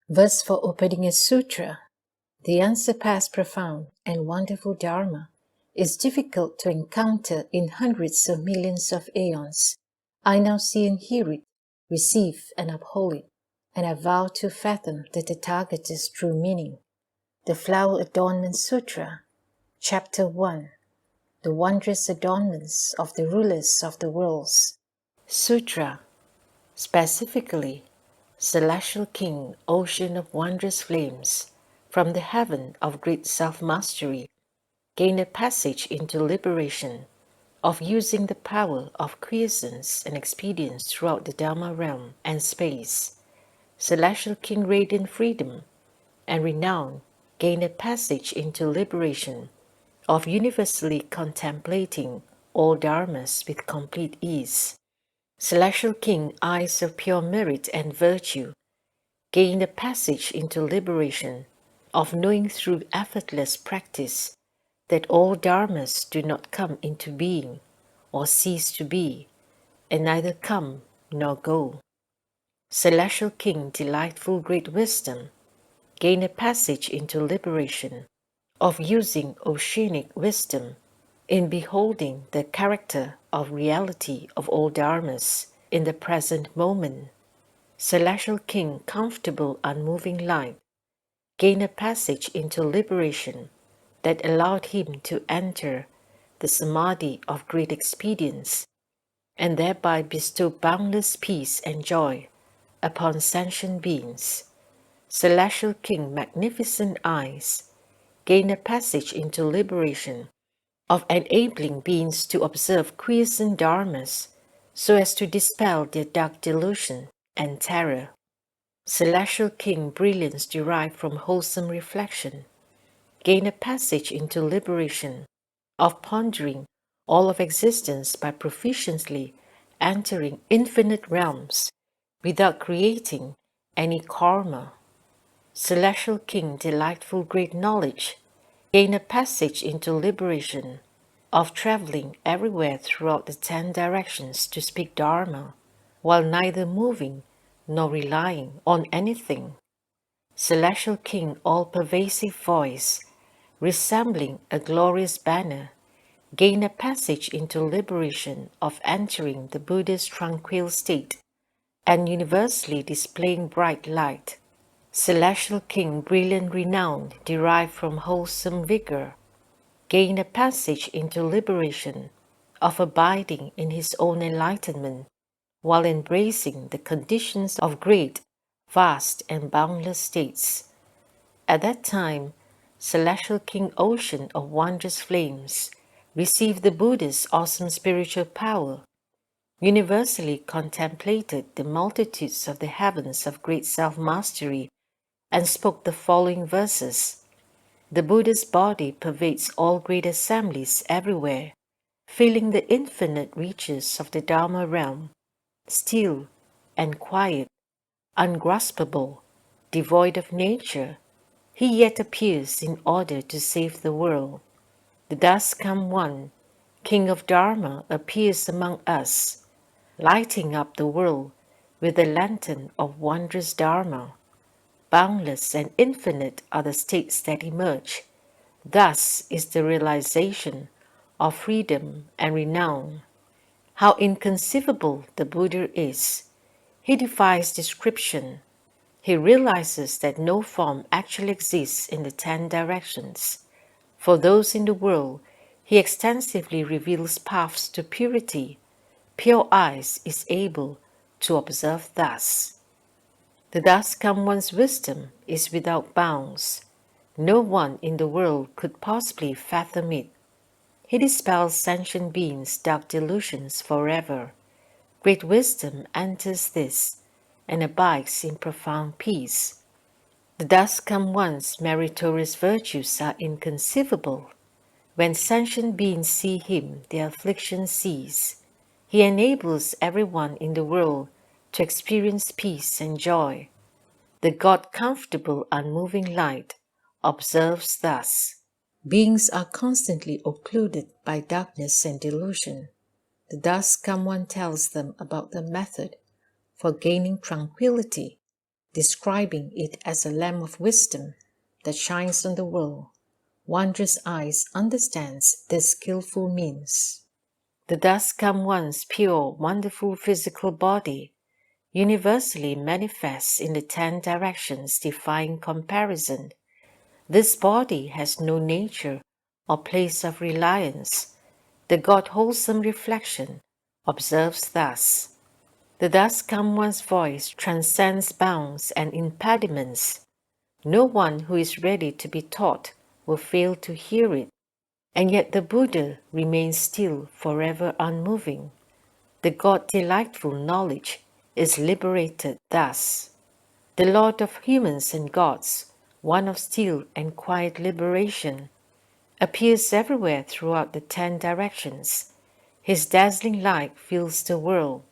Verse for opening a sutra. The unsurpassed, profound, and wonderful Dharma is difficult to encounter in hundreds of millions of aeons. I now see and hear it, receive and uphold it, and I vow to fathom the Tathagata's true meaning. The Flower Adornment Sutra, Chapter 1. The Wondrous Adornments of the Rulers of the Worlds. Sutra. Specifically, Celestial King, Ocean of Wondrous Flames, from the heaven of great self-mastery, gain a passage into liberation, of using the power of quiescence and expedience throughout the Dharma realm and space. Celestial King, Radiant Freedom and Renown, gain a passage into liberation, of universally contemplating all dharmas with complete ease. Celestial King, Eyes of Pure Merit and Virtue, gain a passage into liberation, of knowing through effortless practice that all dharmas do not come into being or cease to be, and neither come nor go. Celestial King, Delightful Great Wisdom, gain a passage into liberation, of using oceanic wisdom in beholding the character of reality of all dharmas in the present moment. Celestial King, Comfortable Unmoving Light, gain a passage into liberation that allowed him to enter the samadhi of great expedience and thereby bestow boundless peace and joy upon sentient beings. Celestial King, Magnificent Eyes, gain a passage into liberation, of enabling beings to observe quiescent dharmas so as to dispel their dark delusion and terror. Celestial King, Brilliance derived from wholesome reflection, gain a passage into liberation, of pondering all of existence by proficiently entering infinite realms without creating any karma. Celestial King, Delightful Great Knowledge, gain a passage into liberation, of traveling everywhere throughout the 10 directions to speak Dharma, while neither moving nor relying on anything. Celestial King, All-Pervasive Voice, resembling a glorious banner, gain a passage into liberation, of entering the Buddha's tranquil state and universally displaying bright light. Celestial King, Brilliant Renown derived from wholesome vigor, gain a passage into liberation, of abiding in his own enlightenment while embracing the conditions of great, vast, and boundless states. At that time, Celestial King, Ocean of Wondrous Flames, received the Buddha's awesome spiritual power, universally contemplated the multitudes of the heavens of great self-mastery, and spoke the following verses. The Buddha's body pervades all great assemblies everywhere, filling the infinite reaches of the Dharma realm, still and quiet, ungraspable, devoid of nature. He yet appears in order to save the world. The Thus Come One, King of Dharma, appears among us, lighting up the world with the lantern of wondrous Dharma. Boundless and infinite are the states that emerge. Thus is the realization of freedom and renown. How inconceivable the Buddha is! He defies description. He realizes that no form actually exists in the 10 directions. For those in the world, he extensively reveals paths to purity. Pure eyes is able to observe thus. The Thus Come One's wisdom is without bounds. No one in the world could possibly fathom it. He dispels sentient beings' dark delusions forever. Great wisdom enters this and abides in profound peace. The Thus Come One's meritorious virtues are inconceivable. When sentient beings see him, their afflictions cease. He enables everyone in the world to experience peace and joy. The God Comfortable Unmoving Light observes thus. Beings are constantly occluded by darkness and delusion. The Thus Come One tells them about the method for gaining tranquility. describing it as a lamp of wisdom that shines on the world. Wondrous eyes understands the skillful means. The thus come one's pure, wonderful physical body, universally manifests in the 10 directions defying comparison. This body has no nature or place of reliance. The God wholesome reflection observes thus. The thus come one's voice transcends bounds and impediments. No one who is ready to be taught will fail to hear it, and yet the Buddha remains still, forever unmoving. The God-delightful knowledge is liberated thus. The Lord of humans and gods, one of still and quiet liberation, appears everywhere throughout the 10 directions. His dazzling light fills the world.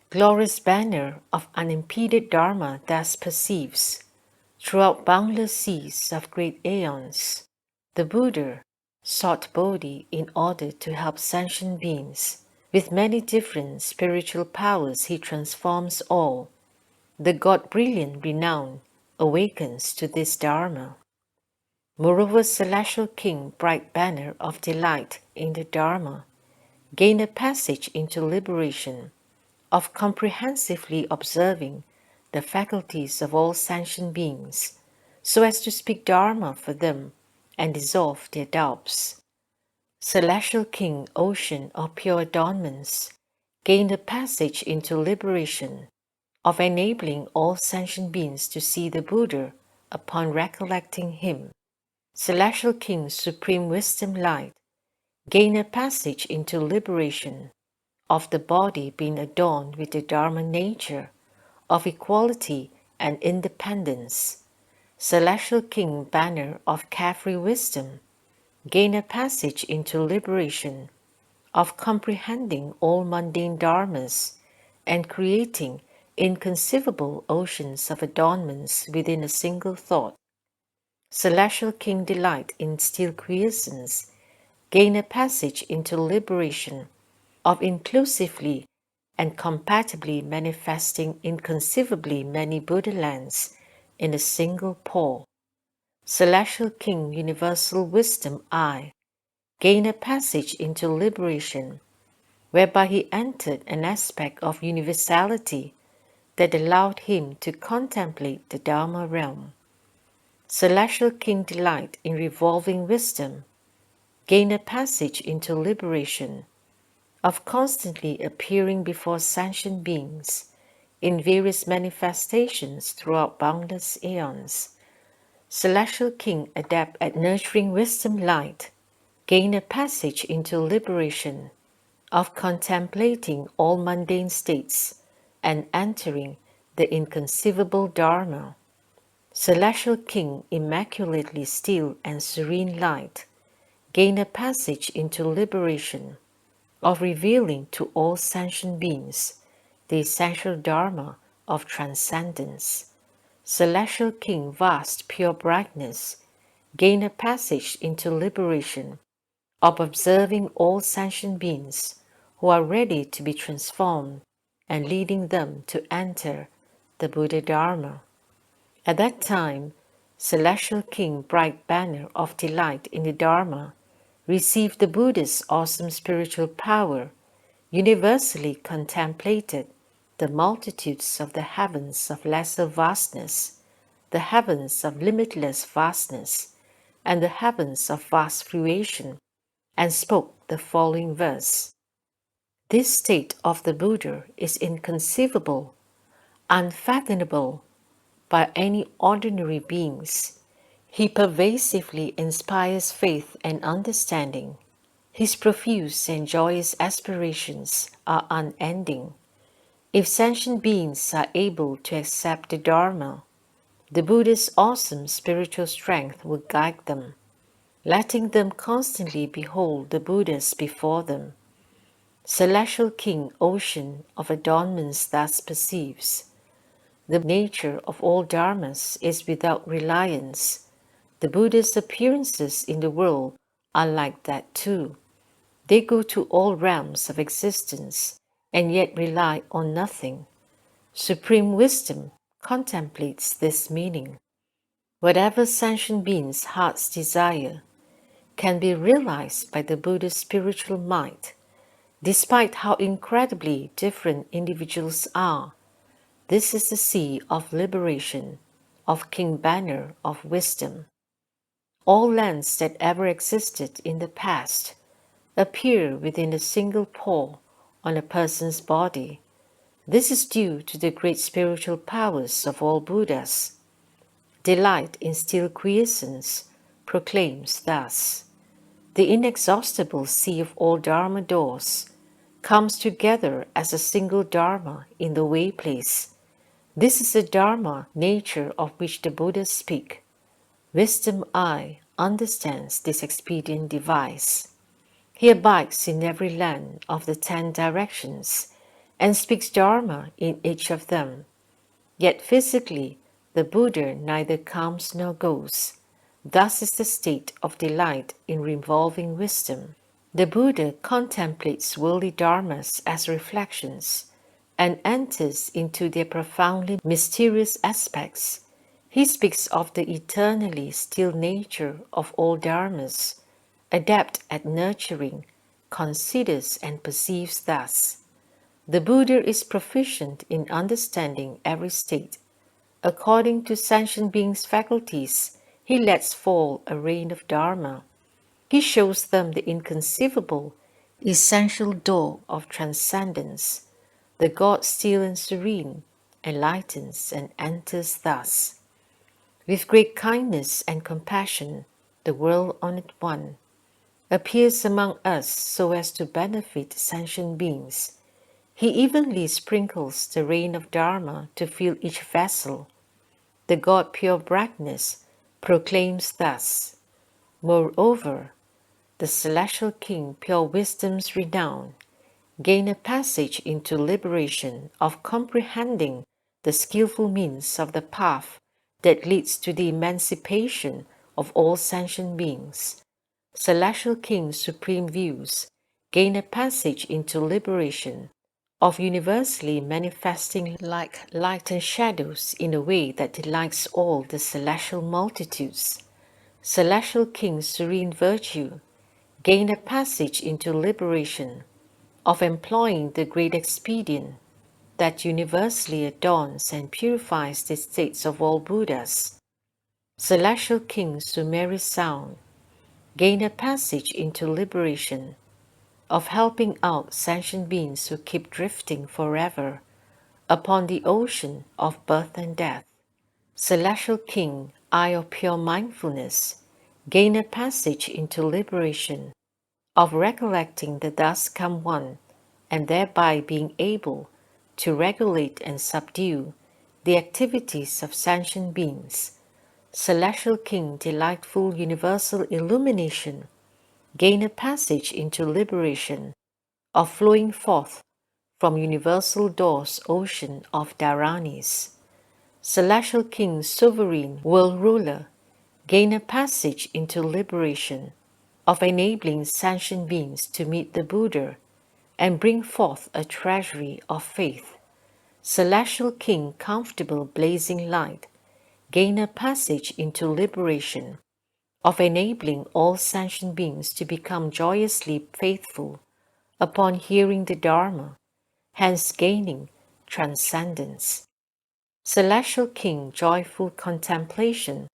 Glorious banner of unimpeded Dharma thus perceives, throughout boundless seas of great aeons. The Buddha sought Bodhi in order to help sentient beings. With many different spiritual powers he transforms all. The God-brilliant renown awakens to this Dharma. Moreover, Celestial King, bright banner of delight in the Dharma, gain a passage into liberation, of comprehensively observing the faculties of all sentient beings, so as to speak Dharma for them and dissolve their doubts. Celestial King, ocean of pure adornments, gain a passage into liberation, of enabling all sentient beings to see the Buddha upon recollecting him. Celestial King, supreme wisdom light, gain a passage into liberation, of the body being adorned with the Dharma nature, of equality and independence. Celestial King, banner of carefree wisdom, gain a passage into liberation, of comprehending all mundane dharmas and creating inconceivable oceans of adornments within a single thought. Celestial King, delight in still quiescence, gain a passage into liberation, of inclusively and compatibly manifesting inconceivably many Buddha lands in a single pore. Celestial King, universal wisdom eye, gain a passage into liberation, whereby he entered an aspect of universality that allowed him to contemplate the Dharma realm. Celestial King, delight in revolving wisdom, gain a passage into liberation, of constantly appearing before sentient beings in various manifestations throughout boundless aeons. Celestial King, adept at nurturing wisdom light, gain a passage into liberation, of contemplating all mundane states and entering the inconceivable Dharma. Celestial King, immaculately still and serene light, gain a passage into liberation, of revealing to all sentient beings the essential Dharma of transcendence. Celestial King, vast pure brightness, gain a passage into liberation, of observing all sentient beings who are ready to be transformed and leading them to enter the Buddha Dharma. At that time, Celestial King, bright banner of delight in the Dharma, received the Buddha's awesome spiritual power, universally contemplated the multitudes of the heavens of lesser vastness, the heavens of limitless vastness, and the heavens of vast fruition, and spoke the following verse. This state of the Buddha is inconceivable, unfathomable by any ordinary beings. He pervasively inspires faith and understanding. His profuse and joyous aspirations are unending. If sentient beings are able to accept the Dharma, the Buddha's awesome spiritual strength will guide them, letting them constantly behold the Buddhas before them. Celestial King, ocean of adornments thus perceives. The nature of all dharmas is without reliance. The Buddha's appearances in the world are like that too. They go to all realms of existence and yet rely on nothing. Supreme wisdom contemplates this meaning. Whatever sentient being's heart's desire can be realized by the Buddha's spiritual might, despite how incredibly different individuals are. This is the sea of liberation, of King Banner of wisdom. All lands that ever existed in the past appear within a single pore on a person's body. This is due to the great spiritual powers of all Buddhas. Delight in still quiescence proclaims thus, the inexhaustible sea of all Dharma doors comes together as a single Dharma in the way place. This is the Dharma nature of which the Buddhas speak. Wisdom eye understands this expedient device. He abides in every land of the 10 directions and speaks Dharma in each of them. Yet physically, the Buddha neither comes nor goes. Thus is the state of delight in revolving wisdom. The Buddha contemplates worldly dharmas as reflections and enters into their profoundly mysterious aspects. He speaks of the eternally still nature of all dharmas, adept at nurturing, considers and perceives thus. The Buddha is proficient in understanding every state. According to sentient beings' faculties, he lets fall a rain of Dharma. He shows them the inconceivable, essential door of transcendence. The God still and serene enlightens and enters thus. With great kindness and compassion, the world honoured one appears among us so as to benefit sentient beings. He evenly sprinkles the rain of Dharma to fill each vessel. The God pure brightness proclaims thus, moreover, the celestial King pure wisdom's renown gain a passage into liberation of comprehending the skillful means of the path that leads to the emancipation of all sentient beings. Celestial King's supreme views gain a passage into liberation of universally manifesting like light and shadows in a way that delights all the celestial multitudes. Celestial King's serene virtue gain a passage into liberation of employing the great expedient that universally adorns and purifies the states of all Buddhas. Celestial King's Sumeri sound gain a passage into liberation of helping out sentient beings who keep drifting forever upon the ocean of birth and death. Celestial King, eye of pure mindfulness, gain a passage into liberation of recollecting the thus come one and thereby being able to regulate and subdue the activities of sentient beings. Celestial King, delightful universal illumination, gain a passage into liberation of flowing forth from universal doors ocean of Dharanis. Celestial King, sovereign world ruler, gain a passage into liberation of enabling sentient beings to meet the Buddha and bring forth a treasury of faith. Celestial King, comfortable blazing light, gain a passage into liberation of enabling all sentient beings to become joyously faithful upon hearing the Dharma, hence gaining transcendence. Celestial King, joyful contemplation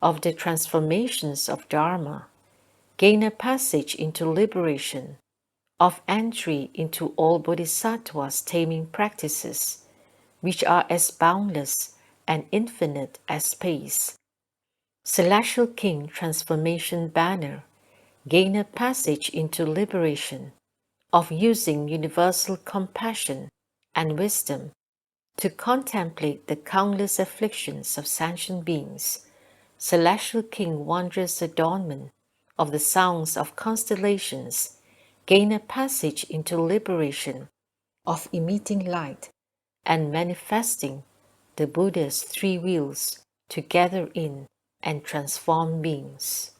of the transformations of Dharma, gain a passage into liberation of entry into all Bodhisattvas' taming practices, which are as boundless and infinite as space. Celestial King, transformation banner, gain a passage into liberation of using universal compassion and wisdom to contemplate the countless afflictions of sentient beings. Celestial King, wondrous adornment of the sounds of constellations, gain a passage into liberation of emitting light and manifesting the Buddha's three wheels to gather in and transform beings.